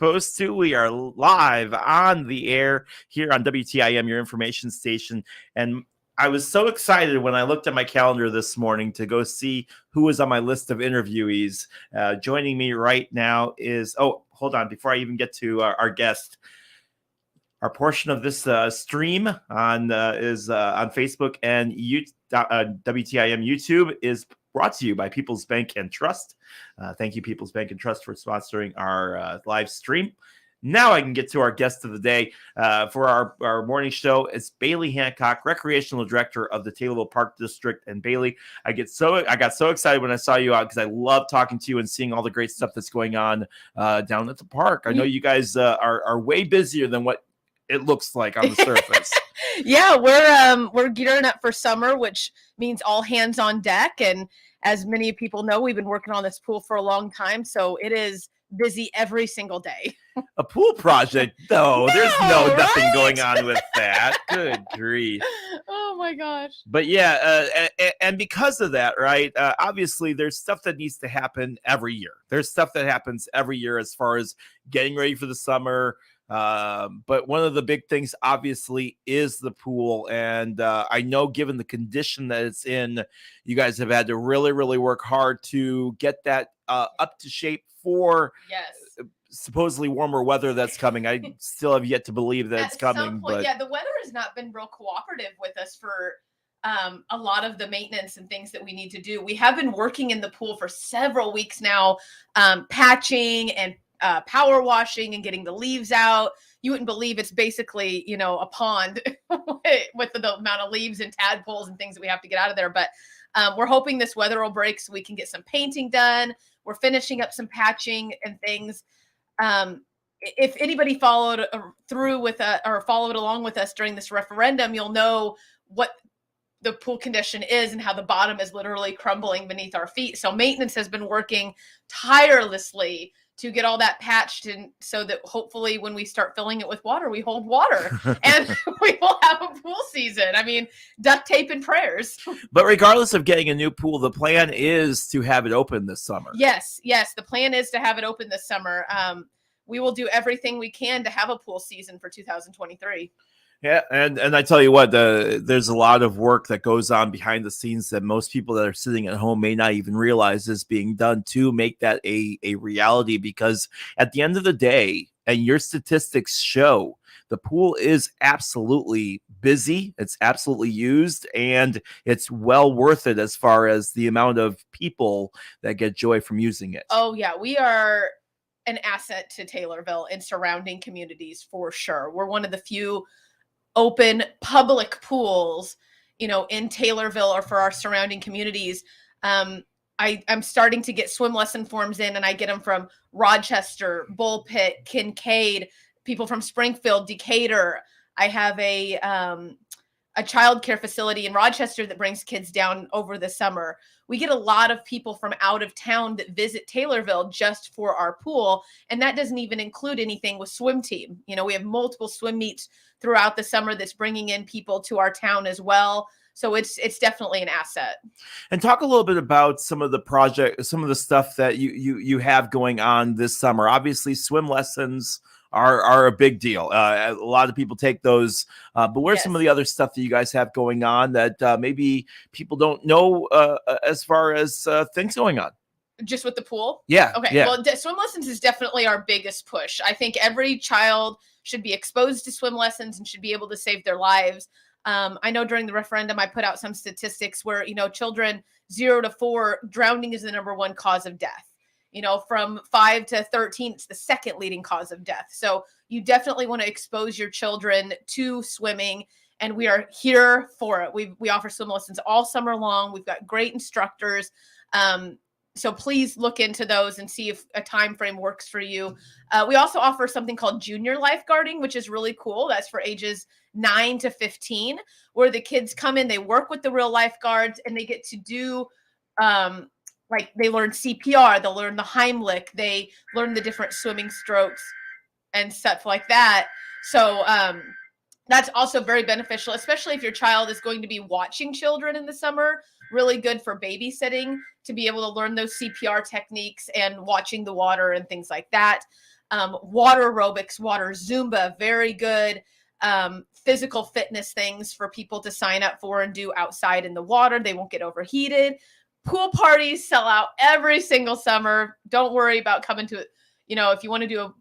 supposed to. We are live on the air here on WTIM, your information station. And I was so excited when I looked at my calendar this morning to go see who was on my list of interviewees. Joining me right now is, hold on, before I even get to our guest. Our portion of this stream is on Facebook and WTIM YouTube is brought to you by People's Bank and Trust. Thank you, People's Bank and Trust, for sponsoring our live stream. Now I can get to our guest of the day for our morning show. It's Bailey Hancock, Recreational Director of the Taylorville Park District. And Bailey, I got so excited when I saw you out because I love talking to you and seeing all the great stuff that's going on down at the park. I know you guys are way busier than what it looks like on the surface. Yeah, we're gearing up for summer, which means all hands on deck. And as many people know, we've been working on this pool for a long time, so it is busy every single day. A pool project, though. There's nothing right? going on with that. Good grief. Oh my gosh. But yeah, and because of that, right, obviously there's stuff that needs to happen every year. There's stuff that happens every year as far as getting ready for the summer. But one of the big things, obviously, is the pool. And I know, given the condition that it's in, you guys have had to really, really work hard to get that up to shape for supposedly warmer weather that's coming. I still have yet to believe that it's coming. But yeah, the weather has not been real cooperative with us for a lot of the maintenance and things that we need to do. We have been working in the pool for several weeks now, patching and power washing and getting the leaves out. You wouldn't believe it's basically, a pond with the amount of leaves and tadpoles and things that we have to get out of there. But we're hoping this weather will break so we can get some painting done. We're finishing up some patching and things. If anybody followed along with us during this referendum, you'll know what the pool condition is and how the bottom is literally crumbling beneath our feet. So maintenance has been working tirelessly to get all that patched, and so that hopefully when we start filling it with water, we hold water and we will have a pool season. I mean, duct tape and prayers. But regardless of getting a new pool, the plan is to have it open this summer. Yes. The plan is to have it open this summer. We will do everything we can to have a pool season for 2023. Yeah, and I tell you what, there's a lot of work that goes on behind the scenes that most people that are sitting at home may not even realize is being done to make that a reality. Because at the end of the day, and your statistics show, the pool is absolutely busy, it's absolutely used, and it's well worth it as far as the amount of people that get joy from using it. Oh, yeah, we are an asset to Taylorville and surrounding communities for sure. We're one of the few open public pools, in Taylorville or for our surrounding communities. I'm starting to get swim lesson forms in, and I get them from Rochester, Bull Pit, Kincaid, people from Springfield, Decatur. I have a childcare facility in Rochester that brings kids down over the summer. We get a lot of people from out of town that visit Taylorville just for our pool. And that doesn't even include anything with swim team. We have multiple swim meets throughout the summer that's bringing in people to our town as well. So it's definitely an asset. And talk a little bit about some of the stuff that you have going on this summer. Obviously, swim lessons are a big deal. A lot of people take those, but where's some of the other stuff that you guys have going on that maybe people don't know as far as things going on? Just with the pool? Yeah. Okay. Yeah. Well, swim lessons is definitely our biggest push. I think every child should be exposed to swim lessons and should be able to save their lives. I know during the referendum, I put out some statistics where, children 0 to 4, drowning is the number one cause of death. From 5 to 13, it's the second leading cause of death. So you definitely want to expose your children to swimming, and we are here for it. We offer swim lessons all summer long. We've got great instructors. So please look into those and see if a time frame works for you. We also offer something called junior lifeguarding, which is really cool. That's for ages 9 to 15, where the kids come in, they work with the real lifeguards, and they get to do they learn CPR, they'll learn the Heimlich, they learn the different swimming strokes and stuff like that. So that's also very beneficial, especially if your child is going to be watching children in the summer. Really good for babysitting to be able to learn those CPR techniques and watching the water and things like that. water aerobics, water Zumba, very good physical fitness things for people to sign up for and do outside in the water. They won't get overheated. Pool parties sell out every single summer. Don't worry about coming to it. If you want to do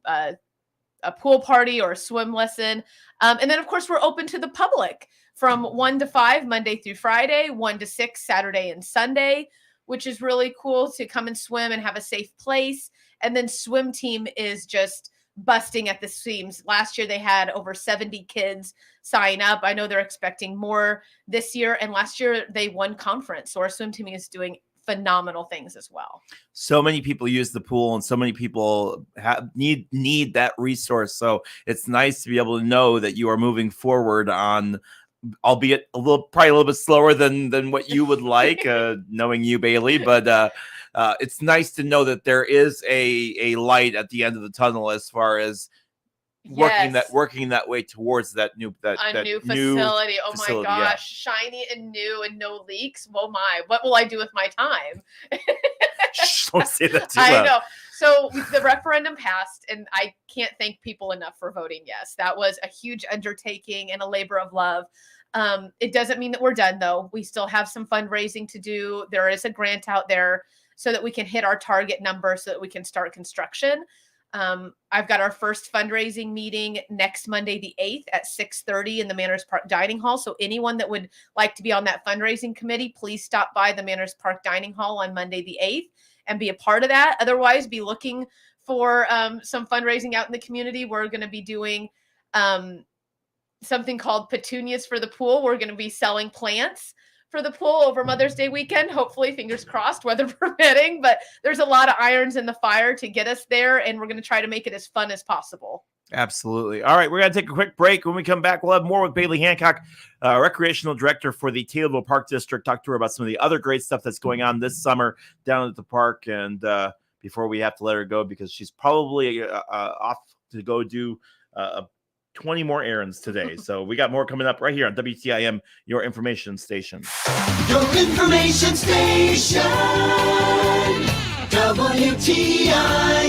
a pool party or a swim lesson. And then, of course, we're open to the public from 1 to 5, Monday through Friday, 1 to 6, Saturday and Sunday, which is really cool to come and swim and have a safe place. And then swim team is just busting at the seams. Last year, they had over 70 kids sign up. I know they're expecting more this year. And last year, they won conference. So our swim team is doing phenomenal things as well. So many people use the pool, and so many people need that resource. So it's nice to be able to know that you are moving forward on, albeit probably a little bit slower than what you would like, knowing you, Bailey. But it's nice to know that there is a light at the end of the tunnel as far as working that way towards that new facility. Oh my gosh, yeah. Shiny and new and no leaks. Oh my, what will I do with my time? Don't say that too loud. I know. So the referendum passed, and I can't thank people enough for voting yes. That was a huge undertaking and a labor of love. It doesn't mean that we're done, though. We still have some fundraising to do. There is a grant out there so that we can hit our target number so that we can start construction. I've got our first fundraising meeting next Monday, the 8th at 6:30 in the Manners Park Dining Hall. So anyone that would like to be on that fundraising committee, please stop by the Manners Park Dining Hall on Monday, the 8th and be a part of that. Otherwise, be looking for some fundraising out in the community. We're going to be doing something called Petunias for the Pool. We're going to be selling plants for the pool over Mother's Day weekend. Hopefully, fingers crossed, weather permitting. But there's a lot of irons in the fire to get us there, and we're going to try to make it as fun as possible. Absolutely. All right, we're going to take a quick break. When we come back, we'll have more with Bailey Hancock, recreational director for the Taylorville Park District. Talk to her about some of the other great stuff that's going on this summer down at the park. And before we have to let her go, because she's probably off to go do 20 more errands today. So we got more coming up right here on WTIM, your information station. Your information station, WTIM.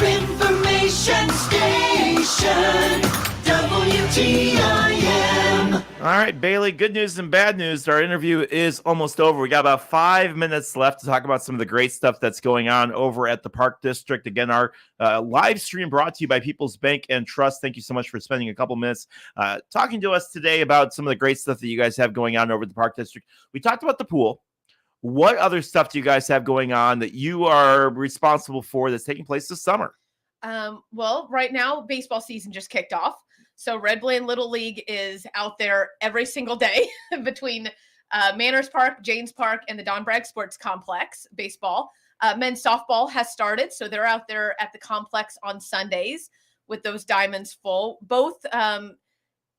Your information station, WTIM. All right, Bailey, good news and bad news. Our interview is almost over. We got about 5 minutes left to talk about some of the great stuff that's going on over at the Park District. Again, our live stream brought to you by People's Bank and Trust. Thank you so much for spending a couple minutes talking to us today about some of the great stuff that you guys have going on over at the Park District. We talked about the pool. What other stuff do you guys have going on that you are responsible for that's taking place this summer? Well, right now, baseball season just kicked off. So Red Bland Little League is out there every single day between Manners Park, Janes Park, and the Don Bragg Sports Complex. Baseball. Men's softball has started, so they're out there at the complex on Sundays with those diamonds full. Both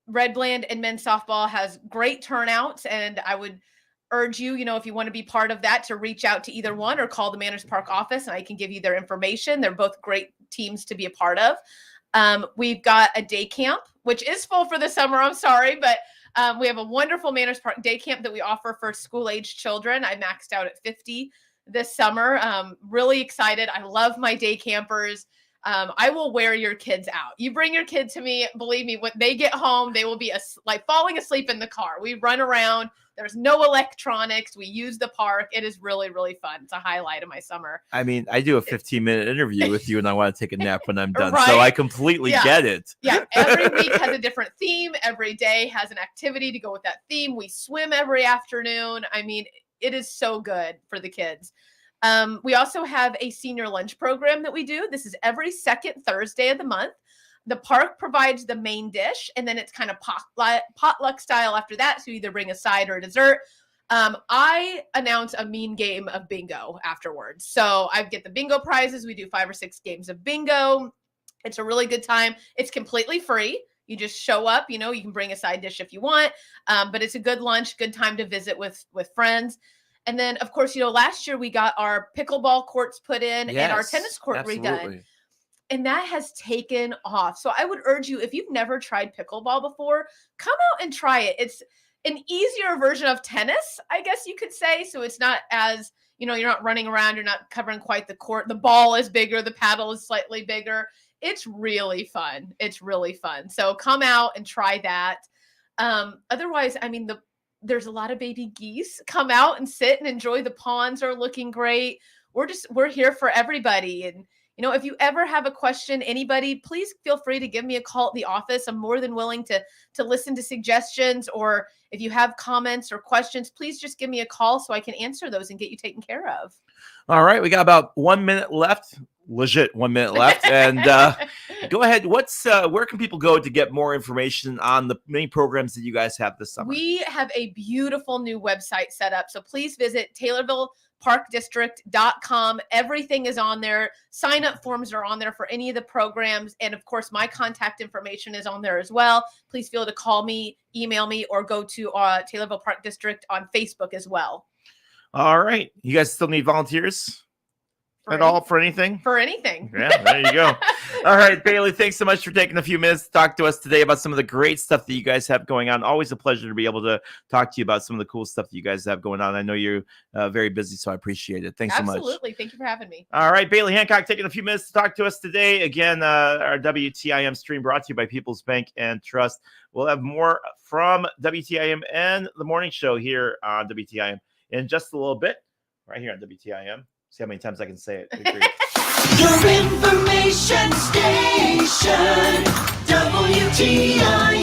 Red Bland and men's softball has great turnouts, and I would urge you, if you want to be part of that, to reach out to either one or call the Manners Park office, and I can give you their information. They're both great teams to be a part of. We've got a day camp, which is full for the summer. I'm sorry, but we have a wonderful Manners Park day camp that we offer for school-age children. I maxed out at 50 this summer. Really excited. I love my day campers. I will wear your kids out. You bring your kid to me, believe me, when they get home, they will be like falling asleep in the car. We run around. There's no electronics. We use the park. It is really, really fun. It's a highlight of my summer. I mean, I do a 15-minute interview with you, and I want to take a nap when I'm done. Right? So I completely get it. Yeah, every week has a different theme. Every day has an activity to go with that theme. We swim every afternoon. I mean, it is so good for the kids. We also have a senior lunch program that we do. This is every second Thursday of the month. The park provides the main dish, and then it's kind of potluck style after that. So you either bring a side or a dessert. I announce a mean game of bingo afterwards. So I get the bingo prizes. We do 5 or 6 games of bingo. It's a really good time. It's completely free. You just show up, you can bring a side dish if you want, but it's a good lunch, good time to visit with friends. And then, of course, last year we got our pickleball courts put in and our tennis court redone. And that has taken off. So I would urge you, if you've never tried pickleball before, come out and try it. It's an easier version of tennis, I guess you could say. So it's not as, you're not running around. You're not covering quite the court. The ball is bigger. The paddle is slightly bigger. It's really fun. It's really fun. So come out and try that. Otherwise, I mean, there's a lot of baby geese. Come out and sit and enjoy. The ponds are looking great. We're here for everybody. And if you ever have a question, anybody, please feel free to give me a call at the office. I'm more than willing to listen to suggestions, or if you have comments or questions, please just give me a call so I can answer those and get you taken care of. All right. We got about 1 minute left. Legit 1 minute left. And go ahead. Where can people go to get more information on the many programs that you guys have this summer? We have a beautiful new website set up. So please visit TaylorvilleParkDistrict.com. Everything is on there. Sign-up forms are on there for any of the programs. And, of course, my contact information is on there as well. Please feel to call me, email me, or go to Taylorville Park District on Facebook as well. All right. You guys still need volunteers? For anything? For anything. Yeah, there you go. All right, Bailey, thanks so much for taking a few minutes to talk to us today about some of the great stuff that you guys have going on. Always a pleasure to be able to talk to you about some of the cool stuff that you guys have going on. I know you're very busy, so I appreciate it. Thanks so much. Absolutely. Thank you for having me. All right, Bailey Hancock taking a few minutes to talk to us today. Again, our WTIM stream brought to you by People's Bank and Trust. We'll have more from WTIM and the morning show here on WTIM in just a little bit, right here on WTIM. See how many times I can say it. Your information station, WTIM.